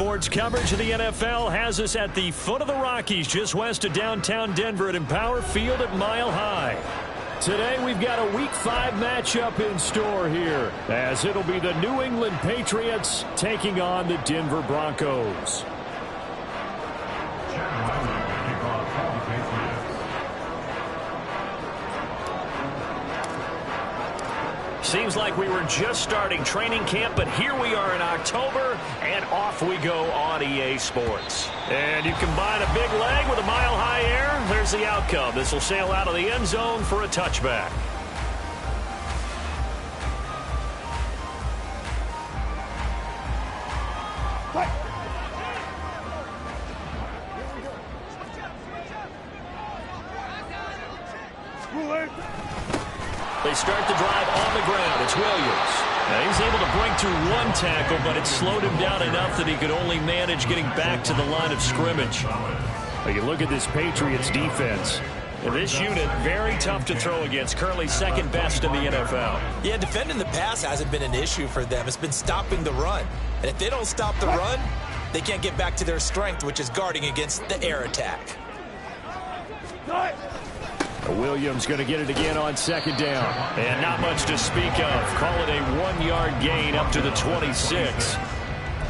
Sports coverage of the NFL has us at the foot of the Rockies, just west of downtown Denver at Empower Field at Mile High. Today we've got a Week 5 matchup in store here, as it'll be the New England Patriots taking on the Denver Broncos. Seems like we were just starting training camp, but here we are in October, and off we go on EA Sports. And you combine a big leg with a mile-high air, there's the outcome. This will sail out of the end zone for a touchback. They start the drive on the ground. It's Williams. Now he's able to break through one tackle, but it slowed him down enough that he could only manage getting back to the line of scrimmage. Well, you look at this Patriots defense. And this unit, very tough to throw against, currently second best in the NFL. Yeah, defending the pass hasn't been an issue for them. It's been stopping the run. And if they don't stop the run, they can't get back to their strength, which is guarding against the air attack. Williams going to get it again on second down. And not much to speak of. Call it a 1-yard gain up to the 26.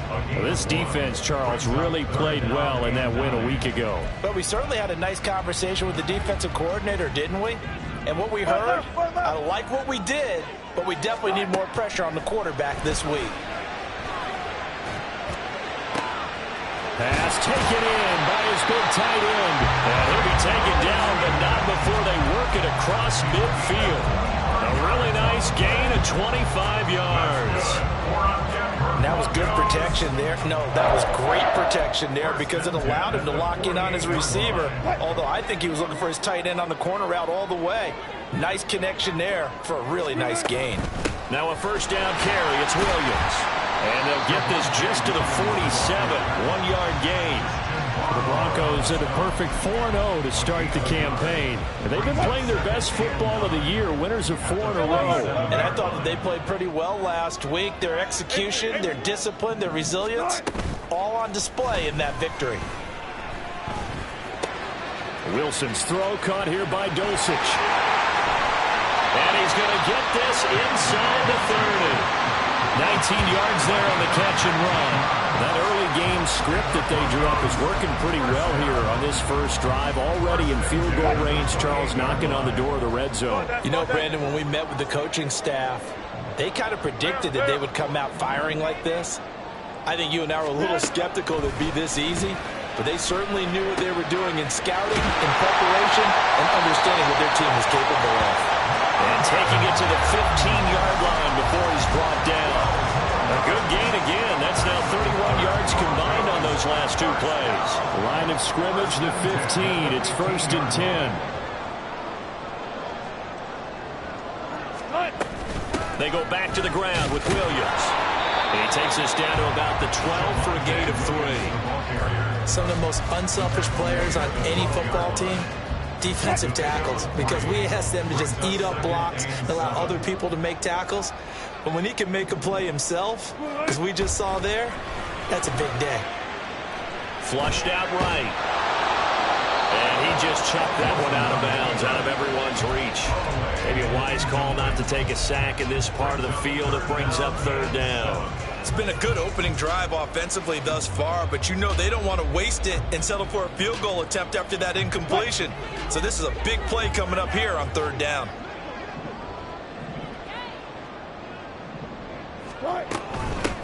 Well, this defense, Charles, really played well in that win a week ago. But we certainly had a nice conversation with the defensive coordinator, didn't we? And what we heard, I like what we did, but we definitely need more pressure on the quarterback this week. Pass taken in by his big tight end. And he'll be taken down, but not before they work it across midfield. A really nice gain of 25 yards. That was good protection there. No, that was great protection there because it allowed him to lock in on his receiver. Although I think he was looking for his tight end on the corner route all the way. Nice connection there for a really nice gain. Now a first down carry. It's Williams. And they'll get this just to the 47. 1-yard gain. The Broncos at a perfect 4-0 to start the campaign. And they've been playing their best football of the year, winners of 4 in a row. And I thought that they played pretty well last week. Their execution, their discipline, their resilience, all on display in that victory. Wilson's throw caught here by Dulcich. And he's going to get this inside the 30. 19 yards there on the catch and run. That early game script that they drew up is working pretty well here on this first drive. Already in field goal range, Charles knocking on the door of the red zone. You know, Brandon, when we met with the coaching staff, they kind of predicted that they would come out firing like this. I think you and I were a little skeptical that it'd be this easy, but they certainly knew what they were doing in scouting, in preparation, and understanding what their team was capable of. And taking it to the 15-yard line before he's brought down. A good gain again. That's now 31 yards combined on those last two plays. Line of scrimmage, the 15. It's 1st and 10. They go back to the ground with Williams. And he takes us down to about the 12 for a gain of 3. Some of the most unselfish players on any football team, defensive tackles, because we ask them to just eat up blocks and allow other people to make tackles. But when he can make a play himself, as we just saw there, that's a big day. Flushed out right. And he just chucked that one out of bounds, out of everyone's reach. Maybe a wise call not to take a sack in this part of the field. It brings up 3rd down. It's been a good opening drive offensively thus far, but you know they don't want to waste it and settle for a field goal attempt after that incompletion. So this is a big play coming up here on 3rd down.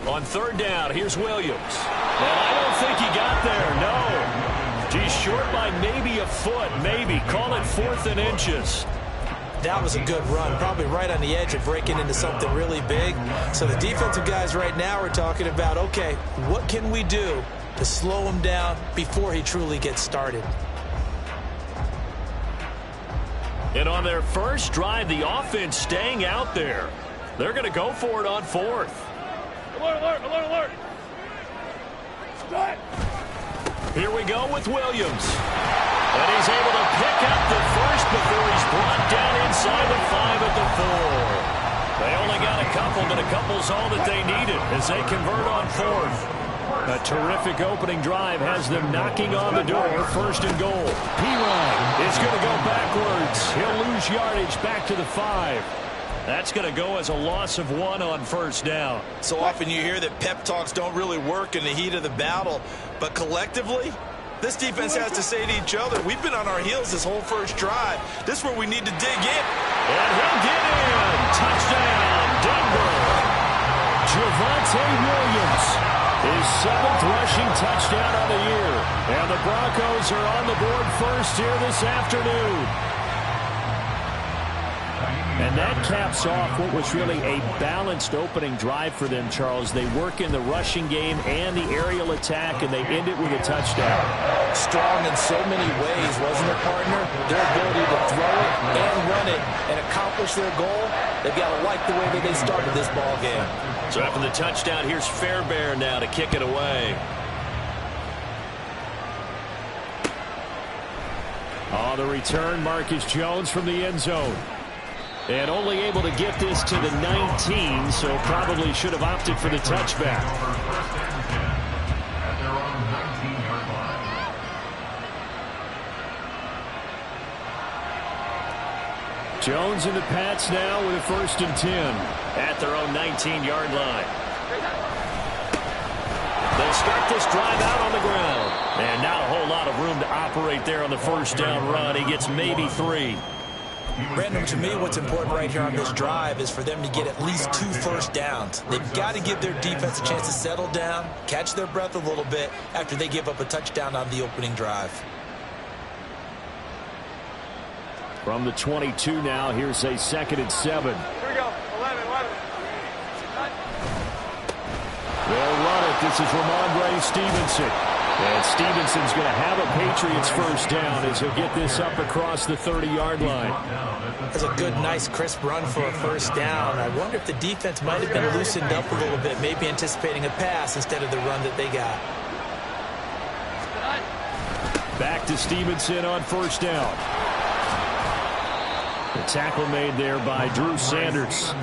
On 3rd down, here's Williams. And I don't think he got there, no. He's short by maybe a foot, maybe. Call it 4th and inches. That was a good run, probably right on the edge of breaking into something really big. So the defensive guys right now are talking about, okay, what can we do to slow him down before he truly gets started? And on their first drive, the offense staying out there. They're going to go for it on 4th. Alert, alert, alert, alert. Strike. Here we go with Williams. And he's able to pick up the first before he's brought down inside the 5 at the 4. They only got a couple, but a couple's all that they needed as they convert on 4th. A terrific opening drive has them knocking on the door. 1st and goal. P-Ryan is going to go backwards. He'll lose yardage back to the 5. That's going to go as a loss of 1 on 1st down. So often you hear that pep talks don't really work in the heat of the battle, but collectively, this defense has to say to each other, we've been on our heels this whole 1st drive. This is where we need to dig in. And he'll get in. Touchdown, Denver. Javonte Williams, his 7th rushing touchdown on the year. And the Broncos are on the board first here this afternoon. And that caps off what was really a balanced opening drive for them, Charles. They work in the rushing game and the aerial attack, and they end it with a touchdown. Strong in so many ways, wasn't it, partner? Their ability to throw it and run it and accomplish their goal, they've got to like the way that they started this ball game. So after the touchdown, here's Fairbairn now to kick it away. On the return, Marcus Jones from the end zone. And only able to get this to the 19, so probably should have opted for the touchback. Jones and the Pats now with a 1st and 10 at their own 19-yard line. They'll start this drive out on the ground. And not a whole lot of room to operate there on the 1st down run. He gets maybe 3. Brandon, to me, what's important right here on this drive is for them to get at least 2 first downs. They've got to give their defense a chance to settle down, catch their breath a little bit after they give up a touchdown on the opening drive. From the 22 now, here's a 2nd and 7. Here we go. 11. They'll run it. This is Ramondre Stevenson. And Stevenson's going to have a Patriots 1st down as he'll get this up across the 30-yard line. That's a good, nice, crisp run for a 1st down. I wonder if the defense might have been loosened up a little bit, maybe anticipating a pass instead of the run that they got. Back to Stevenson on 1st down. The tackle made there by Drew Sanders.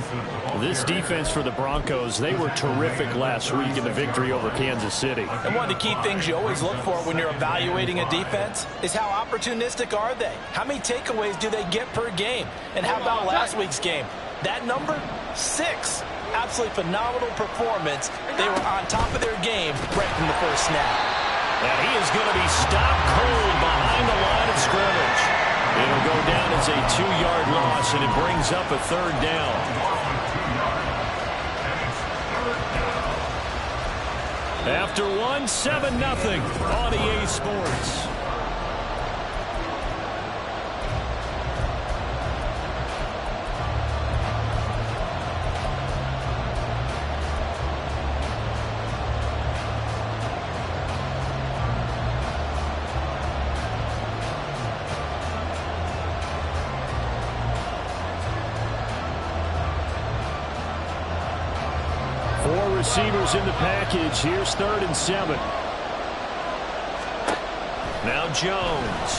This defense for the Broncos, they were terrific last week in the victory over Kansas City. And one of the key things you always look for when you're evaluating a defense is how opportunistic are they? How many takeaways do they get per game? And how about last week's game? That number, 6. Absolutely phenomenal performance. They were on top of their game right from the 1st snap. And he is going to be stopped cold behind the line of scrimmage. It'll go down as a 2-yard loss, and it brings up a 3rd down. After 1, 7-0 on EA Sports. Receivers in the package. Here's 3rd and 7. Now Jones.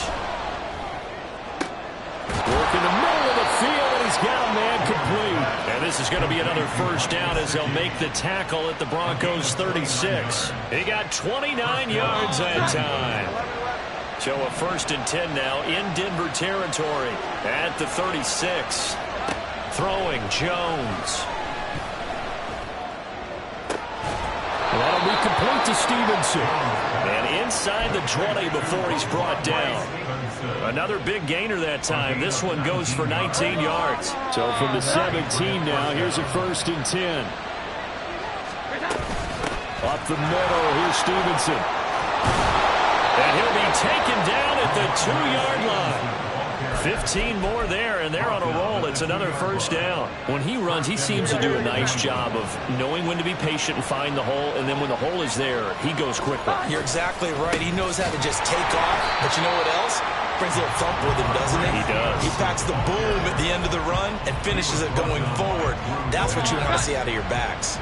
Working the middle of the field, and he's got a man complete. And this is going to be another 1st down as they'll make the tackle at the Broncos 36. He got 29 yards that time. So a 1st and 10 now in Denver territory at the 36. Throwing Jones. That'll be complete to Stevenson. And inside the 20 before he's brought down. Another big gainer that time. This one goes for 19 yards. So from the 17 now, here's a 1st and 10. Up the middle, here's Stevenson. And he'll be taken down at the 2-yard line. 15 more there, and they're on a roll. It's another 1st down. When he runs, he seems to do a nice job of knowing when to be patient and find the hole, and then when the hole is there, he goes quickly. You're exactly right. He knows how to just take off, but you know what else? Brings a little thump with him, doesn't he? He does. He packs the boom at the end of the run and finishes it going forward. That's what you want to see out of your backs.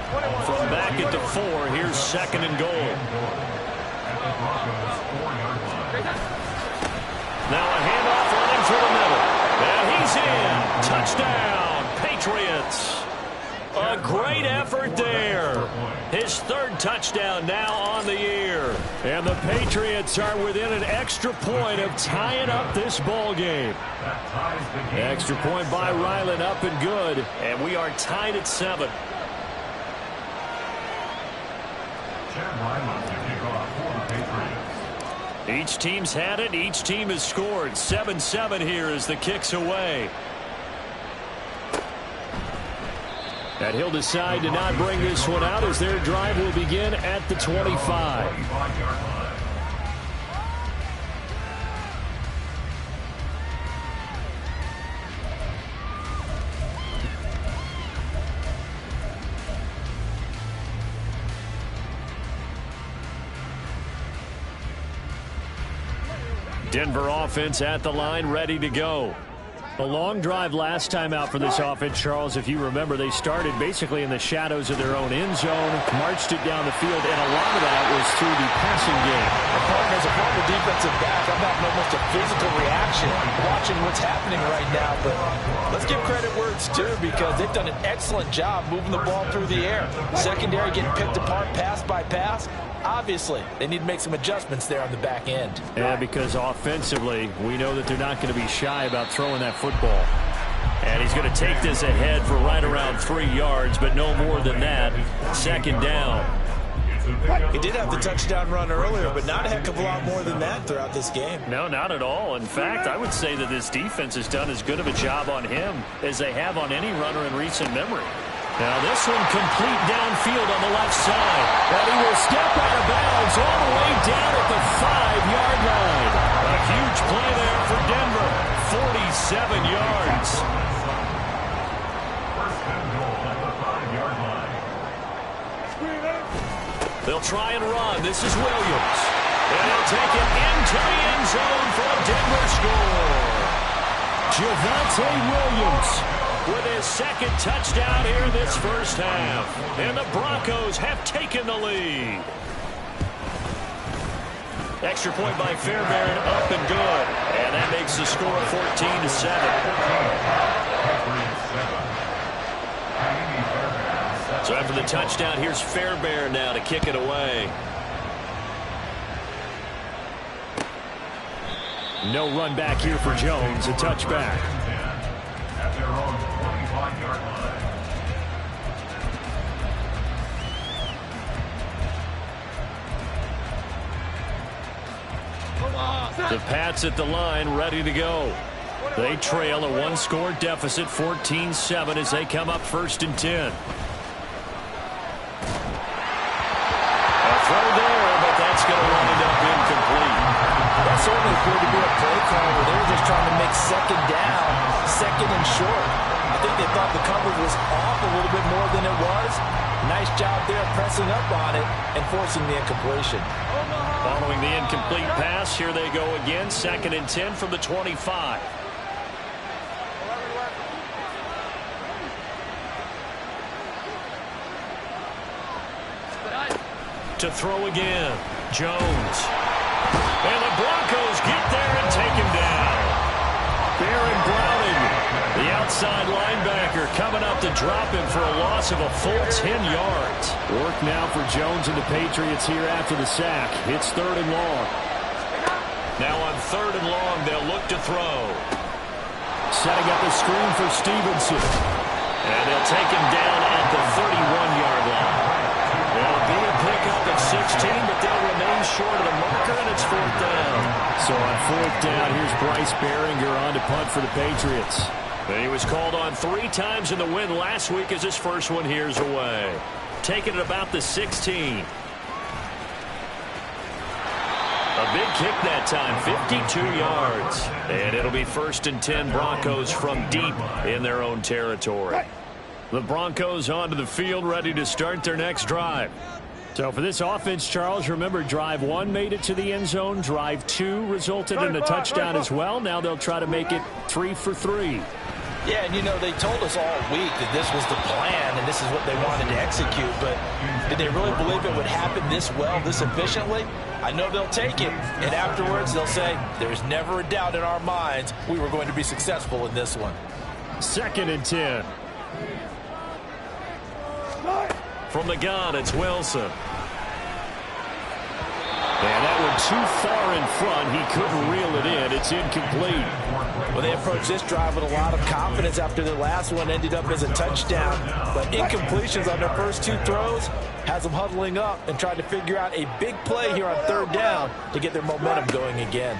From back at the 4, here's 2nd and goal. Now a handoff line through the middle. And he's in. Touchdown, Patriots. A great effort there. His 3rd touchdown now on the And the Patriots are within an extra point of tying up this ball game. Extra point by Ryland, up and good. And we are tied at 7. Each team's had it. Each team has scored. 7-7 here as the kick's away. And he'll decide to not bring this one out as their drive will begin at the 25. Denver offense at the line, ready to go. A long drive last time out for this offense, Charles. If you remember, they started basically in the shadows of their own end zone, marched it down the field, and a lot of that was through the passing game. As a former defensive back, I'm having almost a physical reaction watching what's happening right now. But let's give credit where it's due because they've done an excellent job moving the ball through the air. Secondary getting picked apart pass by pass. Obviously, they need to make some adjustments there on the back end. Yeah, because offensively, we know that they're not going to be shy about throwing that football. And he's going to take this ahead for right around 3 yards, but no more than that. Second down. He did have the touchdown run earlier, but not a heck of a lot more than that throughout this game. No, not at all. In fact, I would say that this defense has done as good of a job on him as they have on any runner in recent memory. Now this one complete downfield on the left side. And he will step out of bounds all the way down at the 5-yard line. A huge play there for Denver. 47 yards. They'll try and run. This is Williams. And he'll take it into the end zone for a Denver score. Javonte Williams with his second touchdown here in this first half. And the Broncos have taken the lead. Extra point by Fairbairn, up and good. And that makes the score 14-7. So after the touchdown, here's Fairbairn now to kick it away. No run back here for Jones, a touchback. At their own 25-yard line. The Pats at the line, ready to go. They trail a 1-score deficit, 14-7 as they come up 1st and 10. Throw there, but that's going to wind up incomplete. That certainly appeared to be a play call where they were just trying to make second down, second and short. I think they thought the coverage was off a little bit more than it was. Nice job there pressing up on it and forcing the incompletion. Following the incomplete pass, here they go again, 2nd and 10 from the 25. To throw again, Jones. And the Broncos get there and take him down. Baron Browning, the outside linebacker, coming up to drop him for a loss of a full 10 yards. Work now for Jones and the Patriots here after the sack. It's 3rd and long. Now on 3rd and long, they'll look to throw. Setting up a screen for Stevenson. And they'll take him down at the 31-yard line. It'll be a pickup at 16, but they'll remain short of the marker, and it's 4th down. So on 4th down, here's Bryce Behringer on to punt for the Patriots. And he was called on 3 times in the win last week as his first one here's away. Taking it about the 16. A big kick that time, 52 yards. And it'll be 1st and 10 Broncos from deep in their own territory. The Broncos onto the field, ready to start their next drive. So for this offense, Charles, remember, drive 1 made it to the end zone. Drive 2 resulted in a touchdown as well. Now they'll try to make it 3 for 3. Yeah, and you know, they told us all week that this was the plan and this is what they wanted to execute, but did they really believe it would happen this well, this efficiently? I know they'll take it, and afterwards they'll say, there's never a doubt in our minds we were going to be successful in this one. 2nd and 10. From the gun, it's Wilson. And that one too far in front. He couldn't reel it in. It's incomplete. Well, they approached this drive with a lot of confidence after the last one ended up as a touchdown. But incompletions on their first two throws has them huddling up and trying to figure out a big play here on third down to get their momentum going again.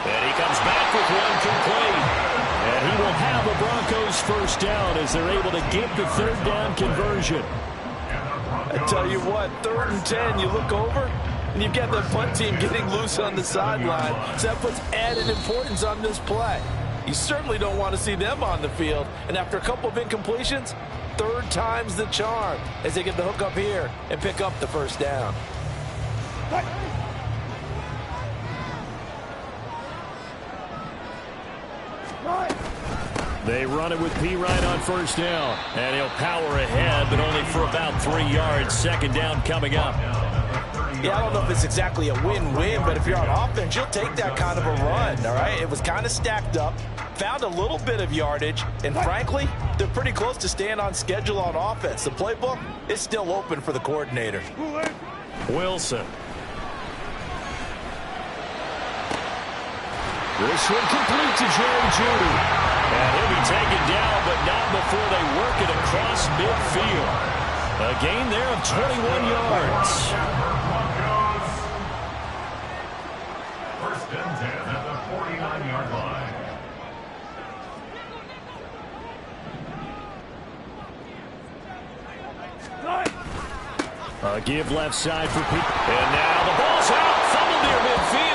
And he comes back with one complete. And he will have the Broncos first down as they're able to get the third down conversion. I tell you what, 3rd and 10, you look over, and you've got the punt team getting loose on the sideline. So that puts added importance on this play. You certainly don't want to see them on the field. And after a couple of incompletions, 3rd time's the charm as they get the hook up here and pick up the first down. They run it with P. Ryan on first down. And he'll power ahead, but only for about 3 yards. Second down coming up. Yeah, I don't know if it's exactly a win-win, but if you're on offense, you'll take that kind of a run, all right? It was kind of stacked up, found a little bit of yardage, and frankly, they're pretty close to staying on schedule on offense. The playbook is still open for the coordinator. Wilson. This one complete to Jerry Jeudy. And he'll be taken down, but not before they work it across midfield. A gain there of 21 yards. First and 10 at the 49-yard line. A give left side for Pete. And now the ball's out. Fumbled near midfield.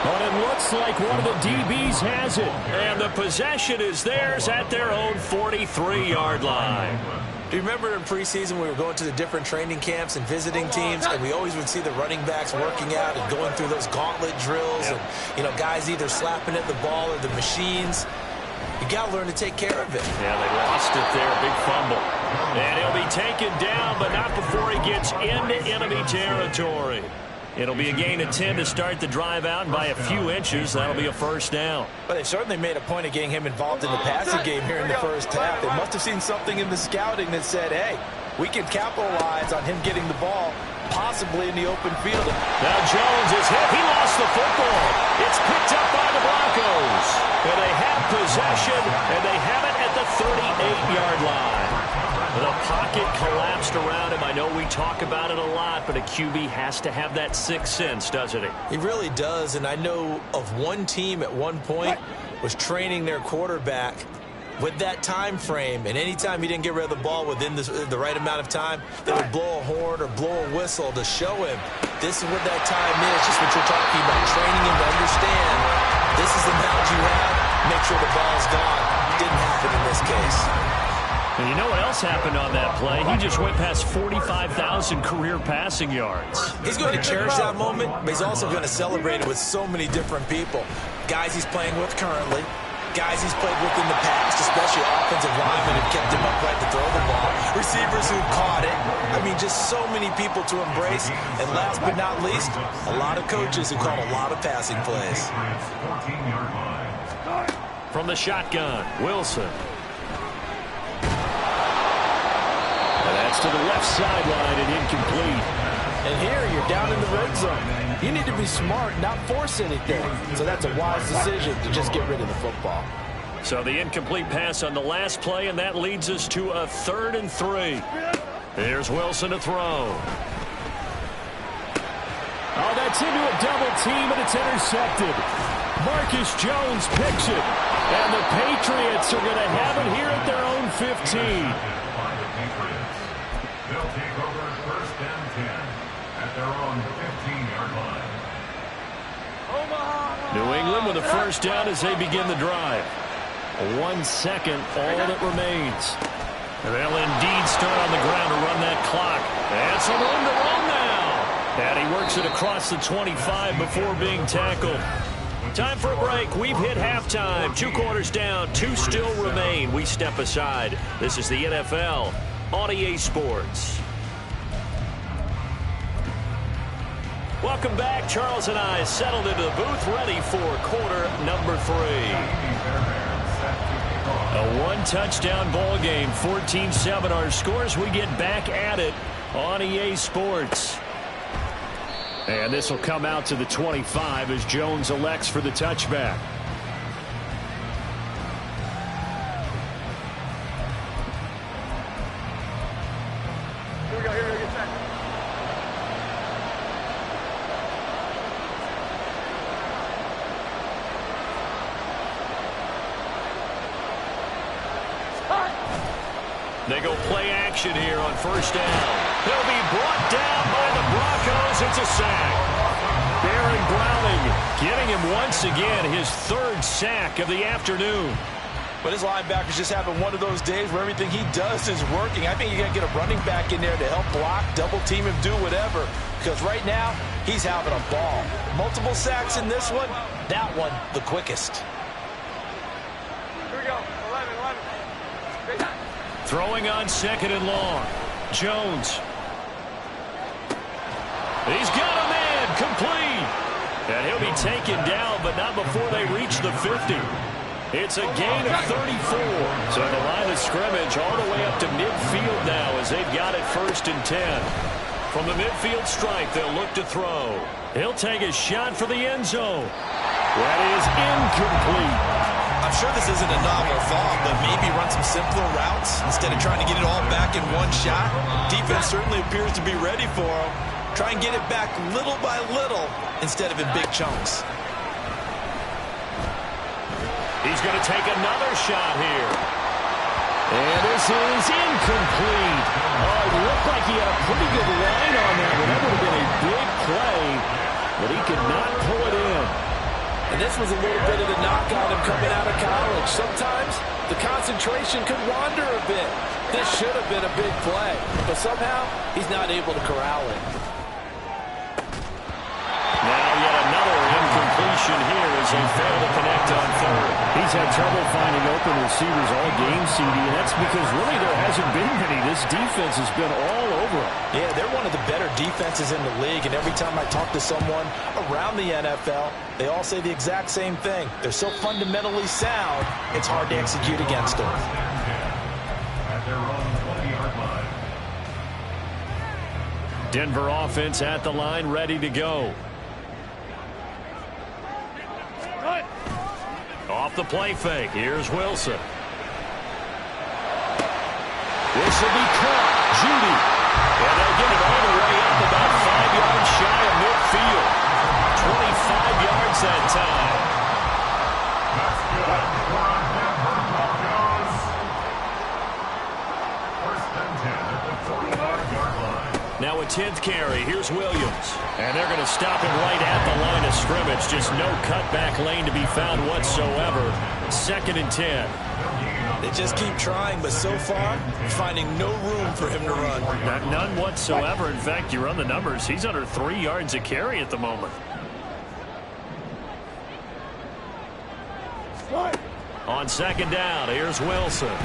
But it looks like one of the DBs has it. And the possession is theirs at their own 43-yard line. Do you remember in preseason we were going to the different training camps and visiting teams, and we always would see the running backs working out and going through those gauntlet drills, and, you know, guys either slapping at the ball or the machines. You got to learn to take care of it. Yeah, they lost it there. Big fumble. And he'll be taken down, but not before he gets into enemy territory. It'll be a gain of 10 to start the drive out, and by a few inches, that'll be a first down. But they certainly made a point of getting him involved in the passing game here in the first half. They must have seen something in the scouting that said, hey, we can capitalize on him getting the ball, possibly in the open field. Now Jones is hit. He lost the football. It's picked up by the Broncos. And they have possession, and they have it at the 38-yard line. The pocket collapsed around him. I know we talk about it a lot, but a QB has to have that sixth sense, doesn't he? He really does, and I know of one team at one point was training their quarterback with that time frame, and anytime he didn't get rid of the ball within the right amount of time, they would blow a horn or blow a whistle to show him this is what that time is, just what you're talking about, training him to understand this is the amount you have, make sure the ball's gone. Didn't happen in this case. And you know what else happened on that play? He just went past 45,000 career passing yards. He's going to cherish that moment, but he's also going to celebrate it with so many different people. Guys he's playing with currently, guys he's played with in the past, especially offensive linemen who've kept him upright to throw the ball, receivers who've caught it. I mean, just so many people to embrace. And last but not least, a lot of coaches who call a lot of passing plays. From the shotgun, Wilson. That's to the left sideline and incomplete. And here you're down in the red zone. You need to be smart, not force anything. So that's a wise decision to just get rid of the football. So the incomplete pass on the last play, and that leads us to a 3rd and 3. Here's Wilson to throw. Oh, that's into a double team, and it's intercepted. Marcus Jones picks it. And the Patriots are going to have it here at their own 15. They'll take over first and 10 at their own 15-yard line. New England with a first down as they begin the drive. 1 second, all that remains. They'll indeed start on the ground to run that clock. And some room to run now. And he works it across the 25 before being tackled. Time for a break. We've hit halftime. 2 quarters down, 2 still remain. We step aside. This is the NFL on EA Sports. Welcome back. Charles and I settled into the booth, ready for quarter number 3. A 1-touchdown ball game, 14-7 our scores. We get back at it on EA Sports. And this will come out to the 25 as Jones elects for the touchback. Here we go, get set. They go play action here on first down. He'll be brought down by the Broncos. It's a sack. Baron Browning getting him once again his third sack of the afternoon. But his linebackers just having one of those days where everything he does is working. I think you got to get a running back in there to help block, double team him, do whatever. Because right now, he's having a ball. Multiple sacks in this one. That one, the quickest. Here we go. 11. Throwing on second and long. Jones. He's got a man complete. And he'll be taken down, but not before they reach the 50. It's a gain of 34. So the line of scrimmage all the way up to midfield now as they've got it 1st and 10. From the midfield stripe, they'll look to throw. He'll take a shot for the end zone. That is incomplete. I'm sure this isn't a novel thought, but maybe run some simpler routes instead of trying to get it all back in one shot. Defense certainly appears to be ready for him. Try and get it back little by little instead of in big chunks. He's going to take another shot here. And this is incomplete. Oh, it looked like he had a pretty good line on that one. That would have been a big play, but he could not pull it in. And this was a little bit of the knock on him coming out of college. Sometimes the concentration could wander a bit. This should have been a big play, but somehow he's not able to corral it. Now yet another incompletion here as they fail to connect on third. He's had trouble finding open receivers all game, CD, and that's because really there hasn't been many. This defense has been all over him. Yeah, they're one of the better defenses in the league, and every time I talk to someone around the NFL, they all say the exact same thing. They're so fundamentally sound, it's hard to execute against them. At their own 20-yard line. Denver offense at the line, ready to go. Off the play fake. Here's Wilson. This will be caught. Judy. And they'll get it all the way up about 5 yards shy of midfield. 25 yards that time. That's good for a Denver Broncos. 1st and 10 at the 45-yard line. Now a 10th carry. Here's Williams. And they're going to stop him right at the line of scrimmage. Just no cutback lane to be found whatsoever. 2nd and 10. They just keep trying, but so far, finding no room for him to run. None whatsoever. In fact, you run the numbers. He's under 3 yards a carry at the moment. On 2nd down, here's Wilson.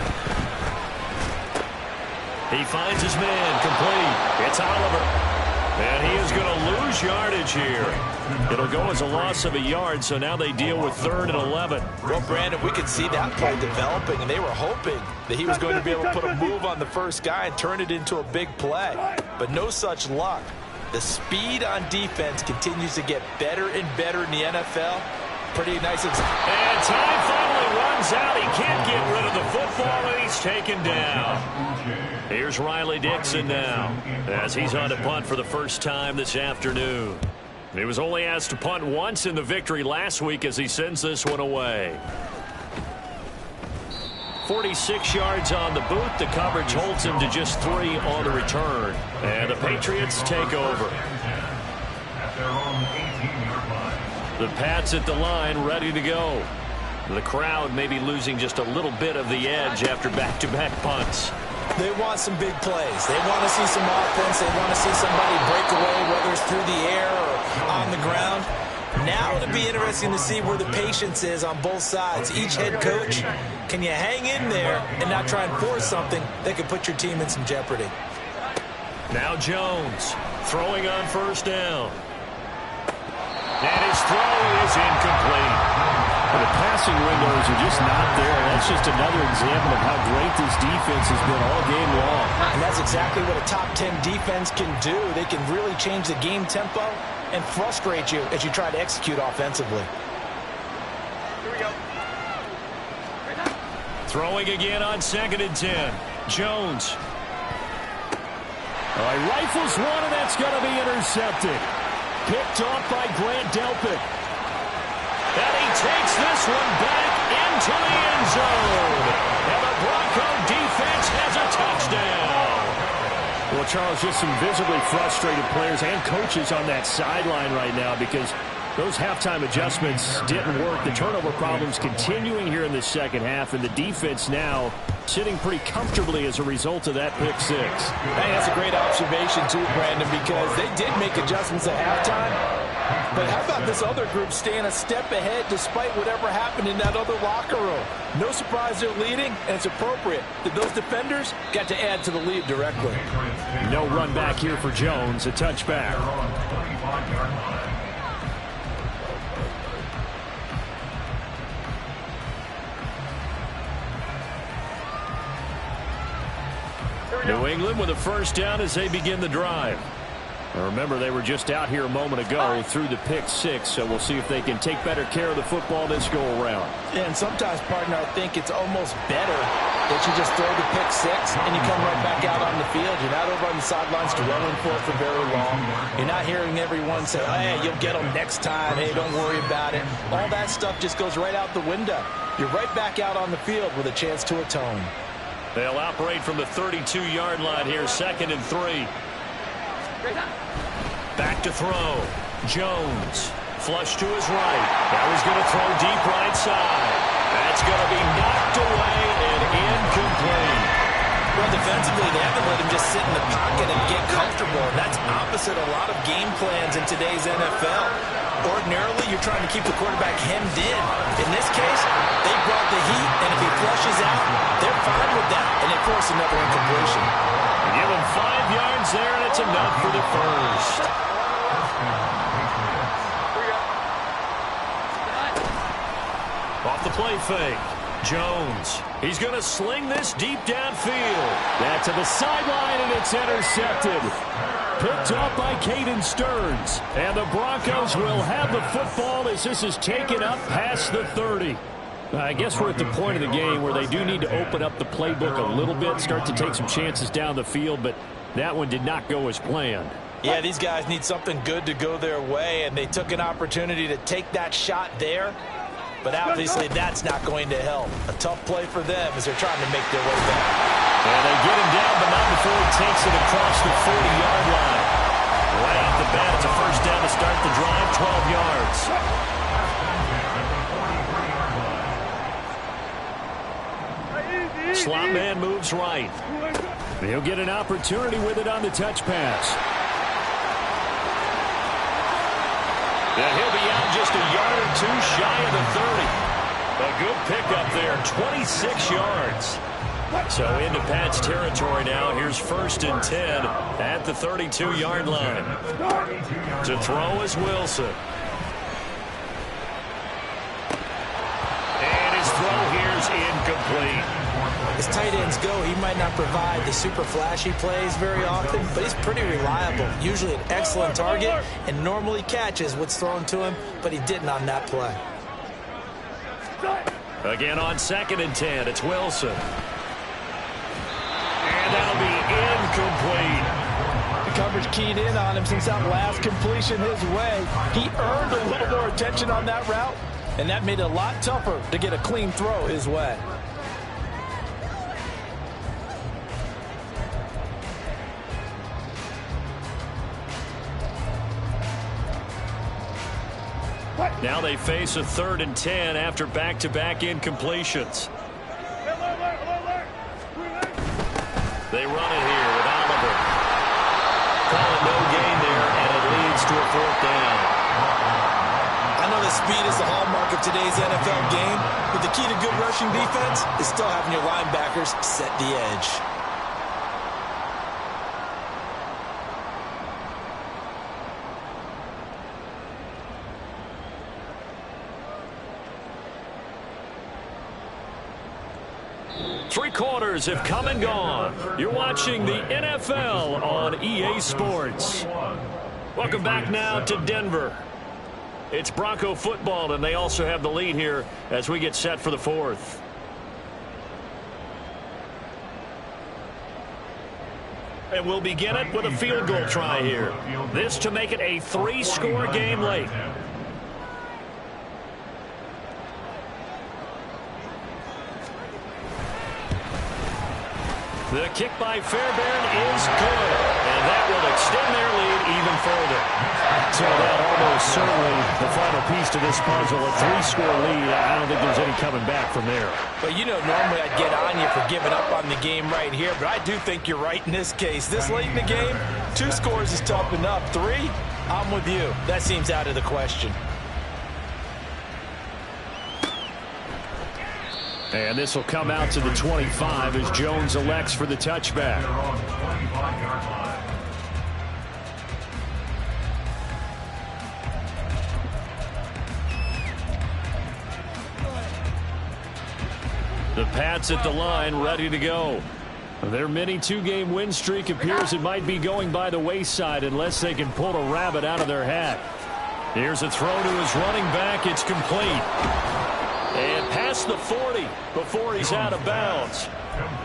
He finds his man complete. It's Oliver. And he is going to lose yardage here. It'll go as a loss of a yard, so now they deal with 3rd and 11. Well, Brandon, we could see that play developing, and they were hoping that he was going to be able to put a move on the first guy and turn it into a big play. But no such luck. The speed on defense continues to get better and better in the NFL. Pretty nice. And time finally runs out. He can't get rid of the football, and he's taken down. Here's Riley Dixon now as he's on to punt for the first time this afternoon. He was only asked to punt once in the victory last week as he sends this one away. 46 yards on the boot. The coverage holds him to just 3 on the return. And the Patriots take over. At their own 18-yard line. The Pats at the line, ready to go. The crowd may be losing just a little bit of the edge after back-to-back punts. They want some big plays. They want to see some offense. They want to see somebody break away, whether it's through the air or on the ground. Now it'll be interesting to see where the patience is on both sides. Each head coach, can you hang in there and not try and force something that could put your team in some jeopardy? Now Jones throwing on 1st down. And his throw is incomplete. Well, the passing windows are just not there. That's just another example of how great this defense has been all game long. And that's exactly what a top 10 defense can do. They can really change the game tempo and frustrate you as you try to execute offensively. Here we go. Throwing again on 2nd and 10. Jones. All right, rifles one, and that's going to be intercepted. Picked off by Grant Delpit. And he takes this one back into the end zone. And the Bronco defense has a touchdown. Well, Charles, just some visibly frustrated players and coaches on that sideline right now because those halftime adjustments didn't work. The turnover problems continuing here in the second half, and the defense now sitting pretty comfortably as a result of that pick six. Hey, that's a great observation too, Brandon, because they did make adjustments at halftime. But how about this other group staying a step ahead despite whatever happened in that other locker room? No surprise they're leading, and it's appropriate that those defenders got to add to the lead directly. No run back here for Jones, a touchback. New England with a first down as they begin the drive. Now remember, they were just out here a moment ago through the pick six, so we'll see if they can take better care of the football this go-around. And sometimes, partner, I think it's almost better that you just throw the pick six and you come right back out on the field. You're not over on the sidelines dwelling for it for very long. You're not hearing everyone say, hey, you'll get them next time. Hey, don't worry about it. All that stuff just goes right out the window. You're right back out on the field with a chance to atone. They'll operate from the 32-yard line here, 2nd and 3. Back to throw. Jones. Flush to his right. Now he's going to throw deep right side. That's going to be knocked away and incomplete. Well, defensively, they haven't let him just sit in the pocket and get comfortable. That's opposite a lot of game plans in today's NFL. Ordinarily, you're trying to keep the quarterback hemmed in. In this case, they brought the heat, and if he flushes out, they're fine with that, and they force another incompletion. Give him 5 yards there, and it's enough for the first. Off the play fake. Jones. He's going to sling this deep downfield. That's to the sideline, and it's intercepted. Picked off by Caden Stearns. And the Broncos will have the football as this is taken up past the 30. I guess we're at the point of the game where they do need to open up the playbook a little bit, start to take some chances down the field, but that one did not go as planned. Yeah, these guys need something good to go their way, and they took an opportunity to take that shot there. But obviously that's not going to help. A tough play for them as they're trying to make their way back. And they get him down, but not before he takes it across the 40-yard line. Right off the bat, it's a first down to start the drive, 12 yards. Slot man moves right. He'll get an opportunity with it on the touch pass. And he'll be out just a yard or two shy of the 30. A good pickup there, 26 yards. So into Pat's territory now. Here's 1st and 10 at the 32-yard line. To throw is Wilson. And his throw here's incomplete. As tight ends go, he might not provide the super flashy plays very often, but he's pretty reliable. Usually an excellent target and normally catches what's thrown to him, but he didn't on that play. Again on 2nd and 10, it's Wilson. And that'll be incomplete. The coverage keyed in on him since that last completion his way. He earned a little more attention on that route, and that made it a lot tougher to get a clean throw his way. Now they face a 3rd and 10 after back-to-back incompletions. They run it here with Oliver. Calling no gain there, and it leads to a 4th down. I know that speed is the hallmark of today's NFL game, but the key to good rushing defense is still having your linebackers set the edge. Three quarters have come and gone. You're watching the NFL on EA Sports. Welcome back now to Denver. It's Bronco football, and they also have the lead here as we get set for the fourth. And we'll begin it with a field goal try here. This to make it a three-score game late. The kick by Fairbairn is good, and that will extend their lead even further. So that almost certainly the final piece to this puzzle, a three-score lead. I don't think there's any coming back from there. But you know, normally I'd get on you for giving up on the game right here, but I do think you're right in this case. This late in the game, 2 scores is tough enough. 3, I'm with you. That seems out of the question. And this will come out to the 25 as Jones elects for the touchback. The Pats at the line, ready to go. Their mini 2-game win streak appears it might be going by the wayside unless they can pull a rabbit out of their hat. Here's a throw to his running back. It's complete. And past the 40 before he's out of bounds.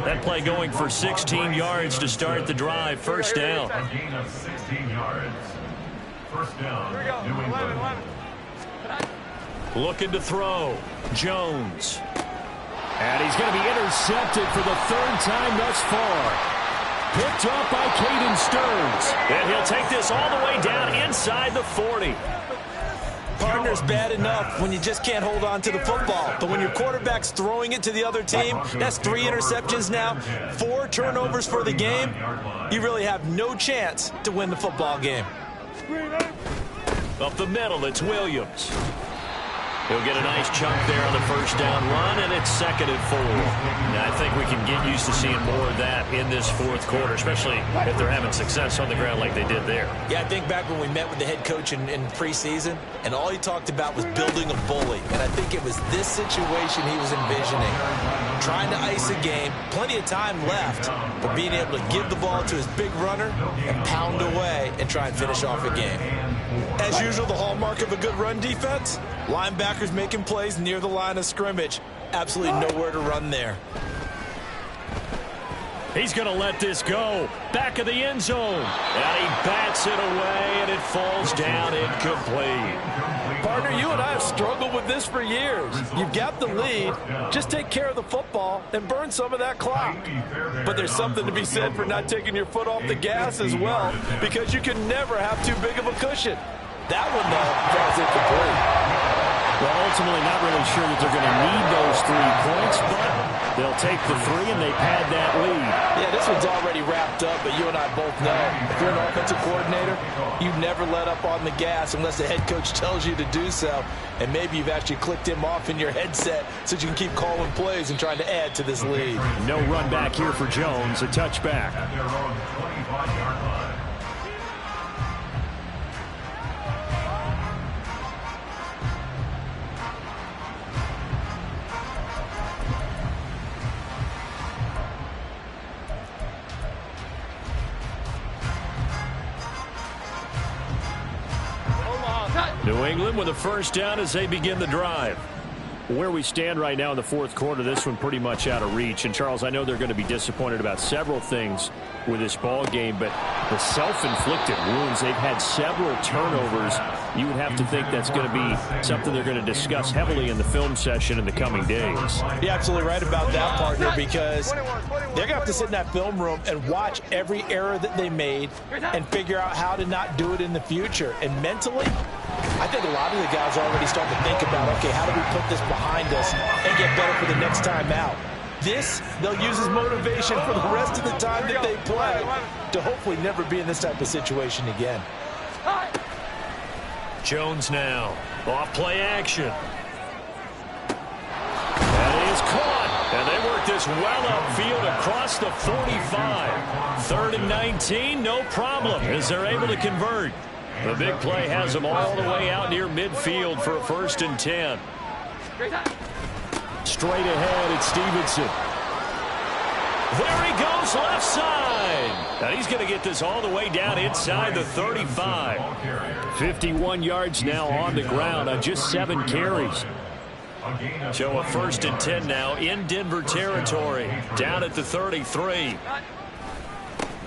That play going for 16 yards to start the drive. First down. A gain of 16 yards. First down, New England. Looking to throw. Jones. And he's going to be intercepted for the 3rd time thus far. Picked up by Caden Stearns. And he'll take this all the way down inside the 40. Partner's bad enough when you just can't hold on to the football. But when your quarterback's throwing it to the other team, that's 3 interceptions now, 4 turnovers for the game. You really have no chance to win the football game. Up the middle, it's Williams. He'll get a nice chunk there on the first down run, and it's 2nd and 4. Now, I think we can get used to seeing more of that in this 4th quarter, especially if they're having success on the ground like they did there. Yeah, I think back when we met with the head coach in preseason, and all he talked about was building a bully. And I think it was this situation he was envisioning. Trying to ice a game, plenty of time left, but being able to give the ball to his big runner and pound away and try and finish off a game. As usual, the hallmark of a good run defense, linebackers making plays near the line of scrimmage. Absolutely nowhere to run there. He's going to let this go. Back of the end zone. And he bats it away, and it falls down incomplete. Partner, you and I have struggled with this for years. You've got the lead. Just take care of the football and burn some of that clock. But there's something to be said for not taking your foot off the gas as well, because you can never have too big of a cushion. That one, though, falls incomplete. Well, ultimately not really sure that they're going to need those 3 points, but they'll take the 3 and they pad that lead. Yeah, this one's already wrapped up, but you and I both know if you're an offensive coordinator, you never let up on the gas unless the head coach tells you to do so. And maybe you've actually clicked him off in your headset so you can keep calling plays and trying to add to this lead. No run back here for Jones, a touchback. At their own 25-yard line. New England with a first down as they begin the drive. Where we stand right now in the 4th quarter, this one pretty much out of reach. And, Charles, I know they're going to be disappointed about several things with this ball game, but the self-inflicted wounds, they've had several turnovers. You would have to think that's going to be something they're going to discuss heavily in the film session in the coming days. You're absolutely right about that, partner, because they're going to have to sit in that film room and watch every error that they made and figure out how to not do it in the future. And mentally, I think a lot of the guys are already starting to think about, okay, how do we put this behind us and get better for the next time out? This, they'll use as motivation for the rest of the time that they play to hopefully never be in this type of situation again. Jones now. Off play action. That is caught. And they work this well upfield across the 45. 3rd and 19, no problem as they're able to convert. The big play has them all the way out near midfield for a 1st and 10. Straight ahead, it's Stevenson. There he goes, left side. And he's going to get this all the way down inside the 35. 51 yards now on the ground on just 7 carries. So a 1st and 10 now in Denver territory. Down at the 33.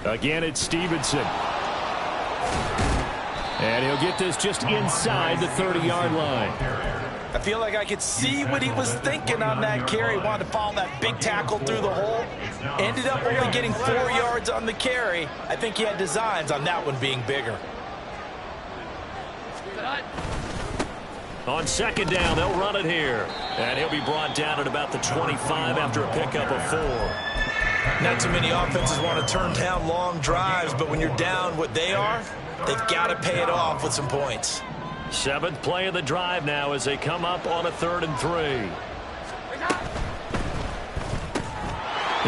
Again, it's Stevenson. And he'll get this just inside the 30-yard line. I feel like I could see what he was thinking on that carry. Wanted to follow that big tackle through the hole. Ended up only getting 4 yards on the carry. I think he had designs on that one being bigger. On 2nd down, they'll run it here. And he'll be brought down at about the 25 after a pickup of 4. Not too many offenses want to turn down long drives, but when you're down what they are, they've got to pay it off with some points. 7th play of the drive now as they come up on a 3rd and 3.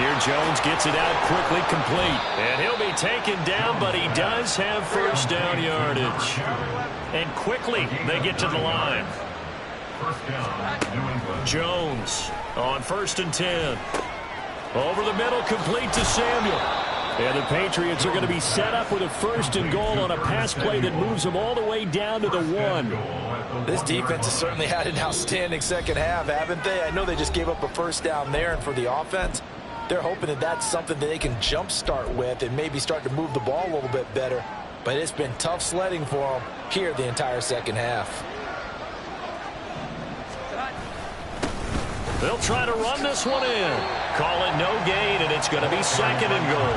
Here Jones gets it out quickly, complete. And he'll be taken down, but he does have 1st down yardage. And quickly they get to the line. Jones on 1st and 10. Over the middle, complete to Samuel. And the Patriots are going to be set up with a 1st and goal on a pass play that moves them all the way down to the 1. This defense has certainly had an outstanding second half, haven't they? I know they just gave up a 1st down there, and for the offense, they're hoping that that's something that they can jumpstart with and maybe start to move the ball a little bit better. But it's been tough sledding for them here the entire second half. They'll try to run this one in. Call it no gain, and it's going to be 2nd and goal.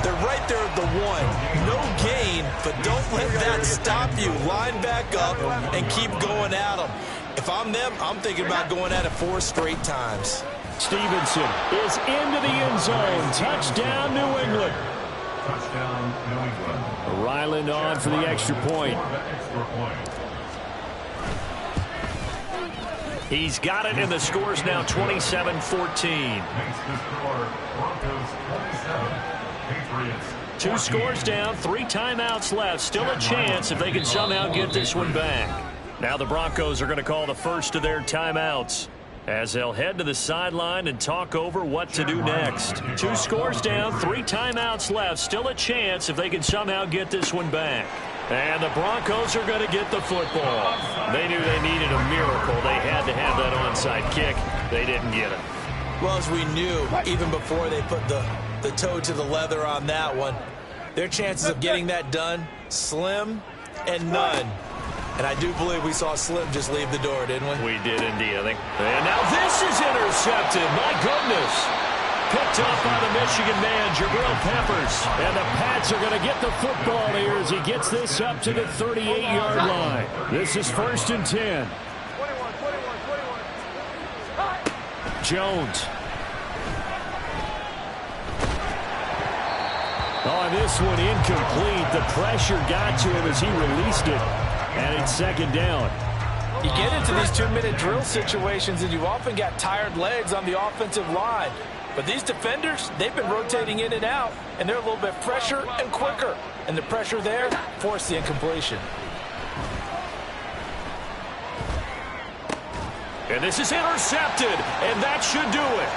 They're right there at the 1. No gain, but don't let that stop you. Line back up and keep going at them. If I'm them, I'm thinking about going at it 4 straight times. Stevenson is into the end zone. Touchdown, New England. Touchdown, New England. Ryland on for the extra point. He's got it, and the score's now 27-14. Makes the score Broncos 27, Patriots 2 scores down, 3 timeouts left. Still a chance if they can somehow get this one back. Now the Broncos are going to call the first of their timeouts as they'll head to the sideline and talk over what to do next. 2 scores down, 3 timeouts left. Still a chance if they can somehow get this one back. And the Broncos are going to get the football. They knew they needed a miracle. They had to have that onside kick. They didn't get it. Well, as we knew, even before they put the toe to the leather on that one, their chances of getting that done, slim and none. And I do believe we saw Slim just leave the door, didn't we? We did indeed, I think. And now this is intercepted. My goodness. Picked off by the Michigan man, Jabril Peppers. And the Pats are going to get the football here as he gets this up to the 38-yard line. This is 1st and 10. Jones. On this one, incomplete. The pressure got to him as he released it. And it's 2nd down. You get into these 2-minute drill situations, and you've often got tired legs on the offensive line. But these defenders, they've been rotating in and out, and they're a little bit fresher and quicker. And the pressure there forced the incompletion. And this is intercepted, and that should do it.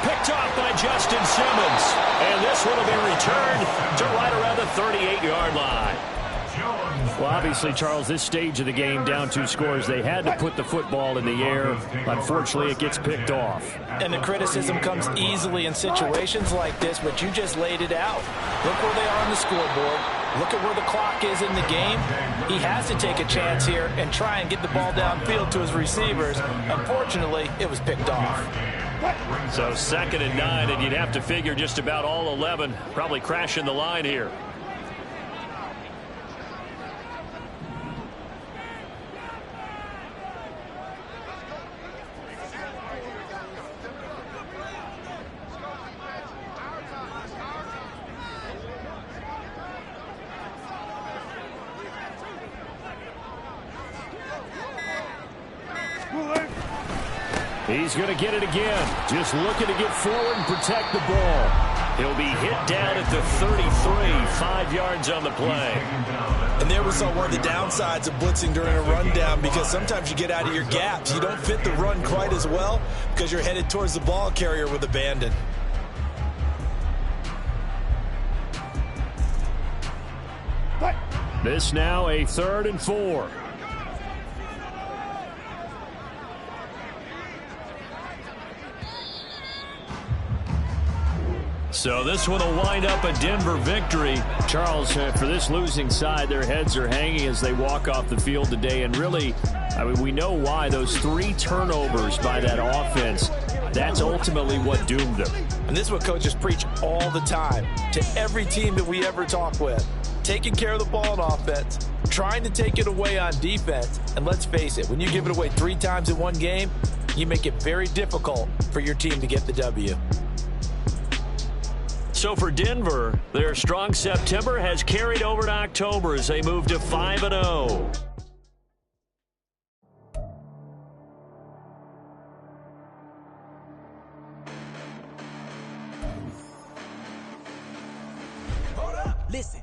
Picked off by Justin Simmons. And this one will be returned to right around the 38-yard line. Well, obviously, Charles, this stage of the game, down 2 scores, they had to put the football in the air. Unfortunately, it gets picked off. And the criticism comes easily in situations like this, but you just laid it out. Look where they are on the scoreboard. Look at where the clock is in the game. He has to take a chance here and try and get the ball downfield to his receivers. Unfortunately, it was picked off. So 2nd and 9, and you'd have to figure just about all 11 probably crashing the line here. He's going to get it again. Just looking to get forward and protect the ball. He'll be hit down at the 33, 5 yards on the play. And there we saw one of the downsides of blitzing during a rundown, because sometimes you get out of your gaps. You don't fit the run quite as well because you're headed towards the ball carrier with abandon. This now a 3rd and 4. So this one will wind up a Denver victory. Charles, for this losing side, their heads are hanging as they walk off the field today. And really, I mean, we know why. Those 3 turnovers by that offense, that's ultimately what doomed them. And this is what coaches preach all the time to every team that we ever talk with. Taking care of the ball on offense, trying to take it away on defense. And let's face it, when you give it away 3 times in one game, you make it very difficult for your team to get the W. So for Denver, their strong September has carried over to October as they move to 5-0.